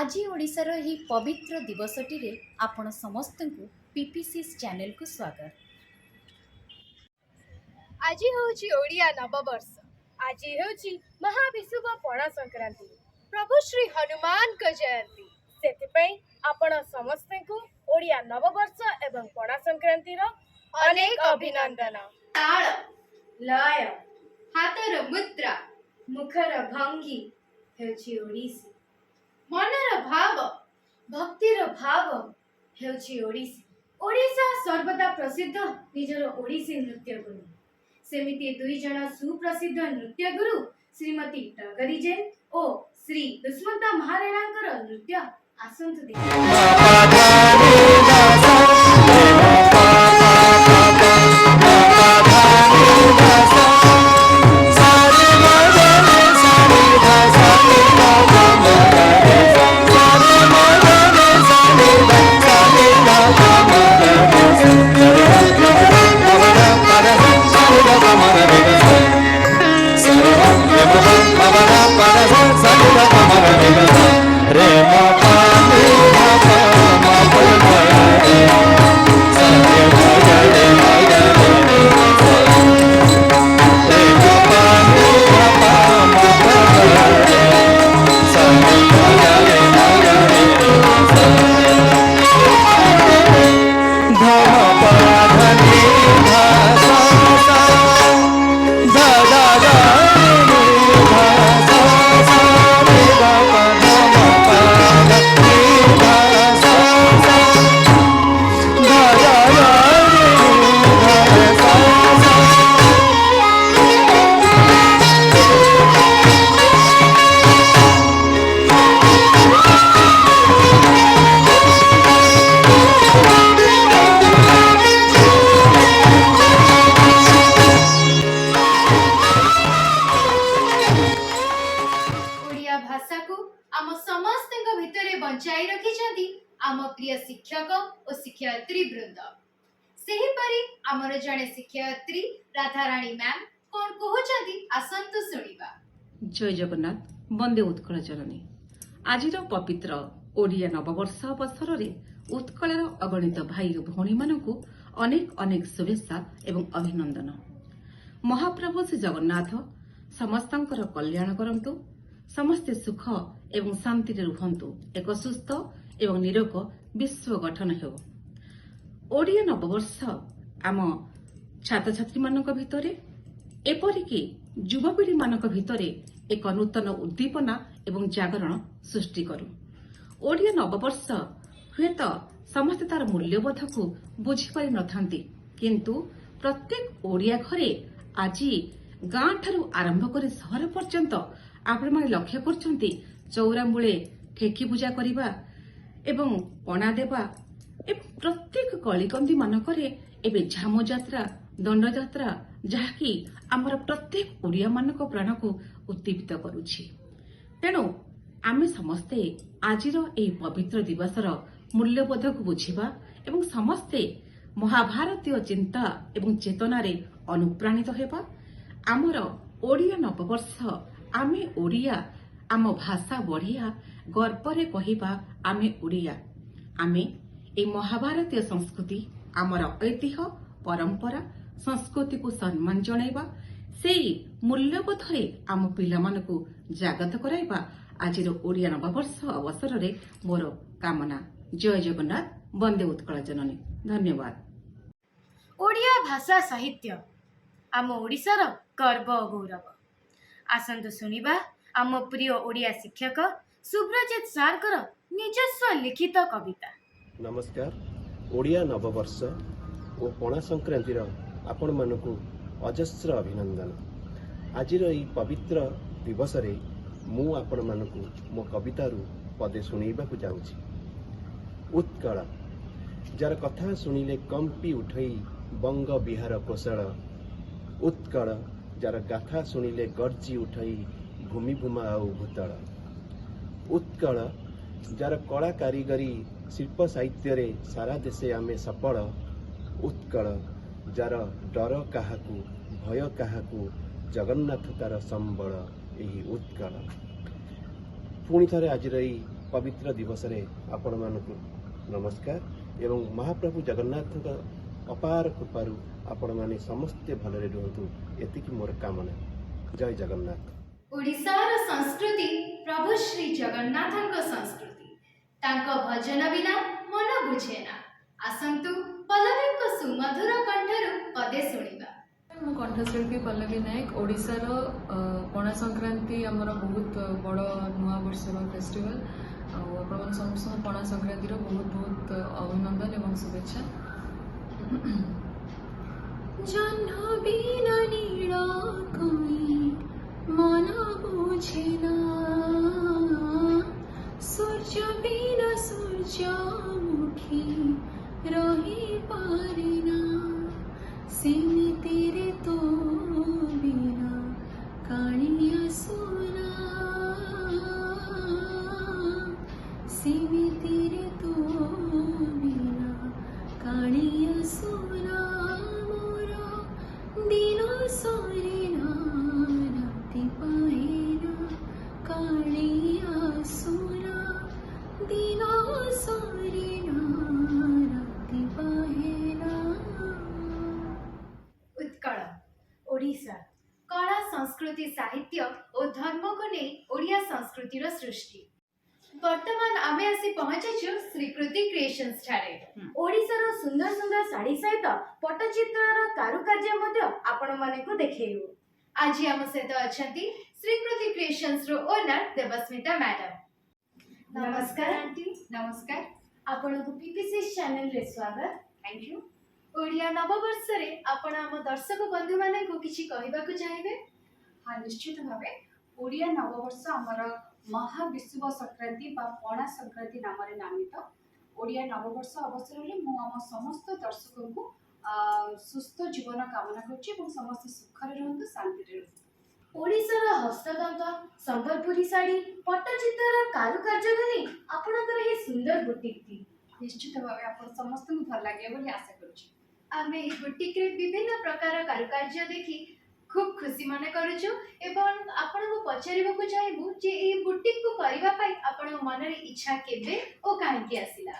आज ओडिशार ही पवित्र दिवसटी रे आपण समस्त को पीपीसी चैनल को स्वागत। आज हूँ ओडिया नववर्ष। आज हूँ महाविशुभ पणा संक्रांति, प्रभु श्री हनुमान को जयंती। से आपण समस्त को ओडिया नववर्ष एवं पणा संक्रांति अनेक अभिनंदन। ताल लय हाथर मुद्रा मुखर भंगी हेउछि ओडिसी, मनर भाव भक्तिर भाव हेउछि ओडिसी। ओडिशा सर्वदा प्रसिद्ध निजर ओडिसी नृत्य गुरु। सेमिति दुई जन सुप्रसिद्ध नृत्य गुरु श्रीमती टगरी जैन और श्री दुष्मंता महाराणांकर नृत्य आसंतु आम समस्त भितर बंचाई रखिछंती आम प्रिय शिक्षक और शिक्षयित्री वृंद। सेहीपरि आमर जड़े शिक्षयित्री राधाराणी मैम कौन कहउछंती आसंतु सुनिबा। जय जगन्नाथ, वंदे उत्कल जननी। आज पवित्र ओडिया नववर्ष अवसर में उत्कलर अगणित भाई और भौणी मानकु अनेक अनेक शुभेच्छा एवं अभिनंदन। महाप्रभु श्री जगन्नाथ समस्तंकर कल्याण करंतु, समस्ते सुख एवं शांति रुहंतु, एक सुस्थ एवं निरोग विश्व गठन हो। ओडिया नववर्ष आम छात्र छात्री मानक भितरे एपरिकी युवपीढ़ी मानक भितरे एक नूतन उद्दीपना एवं जागरण सृष्टि करू। ओडिया नववर्ष हुएत समस्ते तार मूल्यबोध को बुझीपारि नथांती, किंतु प्रत्येक ओडिया घरे आज गाँ ठारू आरंभ कर सहर पर्यंत आपण माने लक्ष्य करछंती चौरा मूले ठेकी पूजा करिबा एवं पणा देवा एवं प्रत्येक कलिकंदी मानकरे एबे झामु यात्रा दंड यात्रा जहाँकि आमर प्रत्येक ओडिया मानक प्राण को उद्दीपित करुछि। तेणु आमे समस्ते आजिर एई पवित्र दिवसर मूल्यबोध को बुझिबा एवं समस्ते महाभारतीय चिंता एवं चेतनारे अनुप्राणित हेबा। आमर ओडिया नववर्ष आमे ओडिया, आम भाषा बढ़िया गर्वरे कहिबा आमे ओडिया। आमे ए महाभारतीय संस्कृति आमर ऐतिह्य परंपरा संस्कृति को सम्मान जणाइबा, सेई मूल्यबोधरे आम पिलामानकु जागृत कराइबा आजिर ओडिया नववर्ष अवसर रे मोर कामना। जय जगन्नाथ, वंदे उत्कल जननी। धन्यवाद। ओडिया भाषा साहित्य आम ओडिशार गर्व और गौरव। आसंतु सुनिबा आम प्रिय ओडिया शिक्षक सुब्रजित सारकर निजस्व लिखित कविता। नमस्कार। ओडिया नववर्ष और पणा संक्रांतिर आपण मानकु अजस्र अभिनंदन। आजिर एई पवित्र दिवस रे मु आपण मानकु मो कवितारू पदे सुनैबाकु जाउछि। उत्कल जार कथा सुनिले कंपी उठई बंग बिहार कोशल। उत्कल जार गाथा सुनिले गर्जी उठई भूमि भूमा आउ भूतल। उत्कल जार कला कारीगरी शिल्प साहित्य रे सारा देशे आमे सफल। उत्कल जार डर काहाकू भय काहाकू जगन्नाथ तार संबल। यही उत्कल पुणी थे आज पवित्र दिवस रे आपण मानकु नमस्कार एवं महाप्रभु जगन्नाथ अपार कृपारू आपण माने समस्ते भलरे रुहतु एतिकी मोर कामना। जय जगन्नाथ। ओडिशार संस्कृति प्रभु श्री जगन्नाथଙ୍କ संस्कृति तांको भजन बिना मन बुझेना। आसंतु पल्लवीଙ୍କ सुमधुर कंठरू पदे शुणिबा। मु कंठशिल्पी पल्लवी नायक। ओडिशार पणा संक्रांति आमर बहुत बड़ नुआ वर्षर फेस्टिवल आपण समस्त पणा संक्रांतिर बहुत बहुत अभिनंदन एवं शुभेच्छा। जन्म बिना नीड़ा कोई मन बुझेना, सूर्य बिना सूर्यमुखी रही पारेना, सिमितिरे तो बिना कालिया सोना, सिमितिरे तो बिना कालिया सोना, मोरा दिनो सोरेना राति पाएना, कालिया सोना दिनो सोरेना राति पाएना। उत्कल ओडिशा कला संस्कृति साहित्य और धर्म को नहीं ओडिया संस्कृतिर सृष्टि। वर्तमान आमे आसी पहुंचीछु श्रीकृति क्रिएशंस ठारे। ओडिशार सुंदर सुंदर साड़ी सहित पट्टचित्रर कारुकार्य मध्य आपण मानकु देखैबु। आज आम सहित अछंती श्रीकृति क्रिएशंस रो ओनर देवस्मिता मैडम। नमस्कार आंटी। नमस्कार, आपनको पीपीसी चैनल रे स्वागत। Thank you. ओडिया नववर्ष रे आपण आम दर्शक बंधु माने को किछि कहिबाकु चाहिबे? हाँ, निश्चित भावे ओडिया नववर्ष आमर महाविषुव संक्रांति बा पणा संक्रांति नाम नामित। ओडिया नववर्ष अवसर में मु आम समस्त दर्शकों को सुस्थ जीवन कामना करछि एवं समस्त सुखरे रहंतु, शांति रहंतु। ओडिशार हस्ततंत संबलपुरी साड़ी पट्टचित्रर कारुकार्य को नहीं आपणकर हे सुंदर बुटीक थी। निश्चित भावे आपण समस्त को भल लागे बोली आशा करछि। आमे ई बुटीक रे विभिन्न प्रकार कारुकार्य देखि खूब खुशी माने करूछु एवं आपण को पचारिबाकु चाहेबु जे ए बुटीक को करिबा पई आपण मन रे इच्छा केबे ओ काहे की आसिला?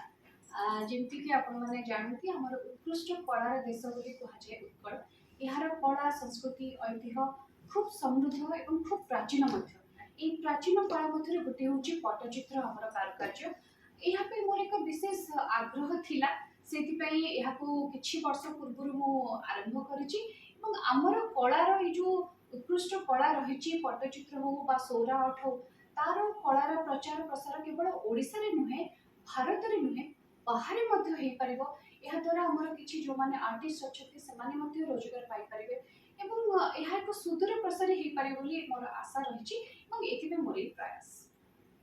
जेमति कि आपण माने जानथि हमर उत्कृष्ट कलार देश बोली कहा जाय उत्कल। यार कला संस्कृति ऐतिह्य खूब समृद्ध एवं खूब प्राचीन मध्य। ए प्राचीन कला मध्य गोटे होछि पट्टचित्र हमर कारुकार्य। यहाँ पे मोर एक विशेष आग्रह थिला, सेतिपई एहाको किछि वर्ष पूर्व मु आरंभ करिछि एवं आमर कलार ए जो उत्कृष्ट कला रही पट्टचित्र हो बा सौरा आर्ट हो तार कलार प्रचार प्रसार केवल ओडिशा रे नुहे, भारत रे नुहे, बाहर मध्य हेई परिबो। एहा द्वारा हमर किछि जो माने आर्टिस्ट अछथि सेमाने मध्य रोजगार पाई परिबे एवं एहा एक सुदूर प्रसार हेई पारे बोली मोर आशा रहिछि एवं एथिबे मोर प्रयास।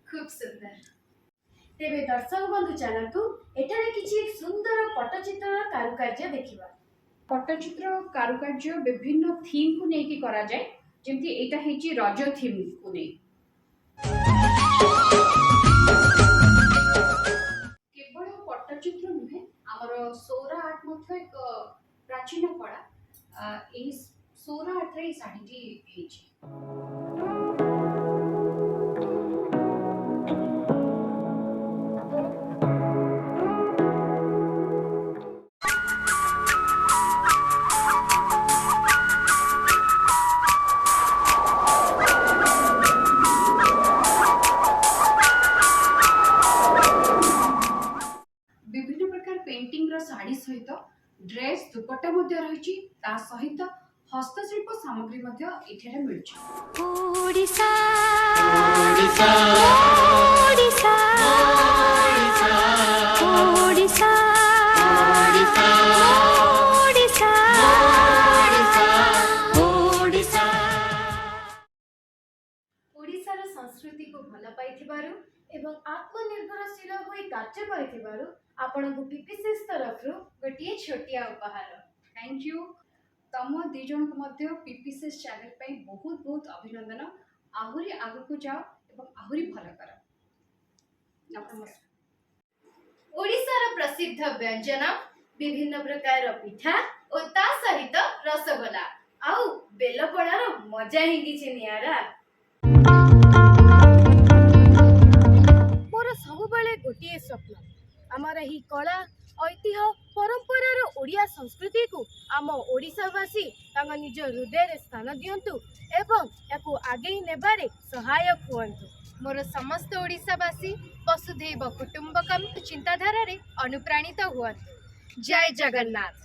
खूब सुंदर। तेबे दर्शक बंधु चलतु एठारे किछि सुंदर पट्टचित्रर कारुकार्य देखिबा। पट्टचित्र कारुकार्य विभिन्न थीम को लेकिन करा जाए, जेमती एटा हेची रज थीम को नै। केवल पट्टचित्र नुहे, आमर सौरा आर्ट मध्य एक प्राचीन कला। एही सौरा आर्ट रे साडीटी हेची। साड़ी सहित ड्रेस दुपट्टा मध्य रही सहित हस्तशिल्प सामग्री मध्य एठारे मिलुछि। ओडिशा ओडिशा ओडिशा ओडिशा ओडिशा ओडिशा। ओडिशार संस्कृति को भल पाइथिबारु एवं आत्मनिर्भरशील होई कार्य करिथिबारु आपनको पीपीसी तरफ गोटे छोटिया उपहार। Thank you. तम दी जन को मध्य पीपीसी चैनल पे बहुत बहुत अभिनंदन। आहुरी आगु जाओ एवं आहुरी भल कर। नमस्कार। ओडिशार प्रसिद्ध व्यंजन विभिन्न प्रकार पिठा और ता सहित रसगोला आउ बेलपणार मजा ही किछि नियारा। मोर ସବୁବେଳେ ଗୋଟିଏ ସ୍ୱପ୍ନ ଆମର ଏହି କଳା ଐତିହ୍ୟ ପରମ୍ପରାର ଓଡ଼ିଆ ସଂସ୍କୃତିକୁ ଆମ ଓଡ଼ିଶାବାସୀ ତାଙ୍କ ନିଜ ହୃଦୟରେ ସ୍ଥାନ ଦିଅନ୍ତୁ ଏବଂ ଏହାକୁ ଆଗେଇ ନେବାରେ ସହାୟକ ହୁଅନ୍ତୁ। ମୋର ସମସ୍ତ ଓଡ଼ିଶାବାସୀ ବସୁଧୈବ କୁଟୁମ୍ବକମ୍ ଚିନ୍ତାଧାରାରେ ଅନୁପ୍ରାଣିତ ହୁଅନ୍ତୁ। ଜୟ ଜଗନ୍ନାଥ।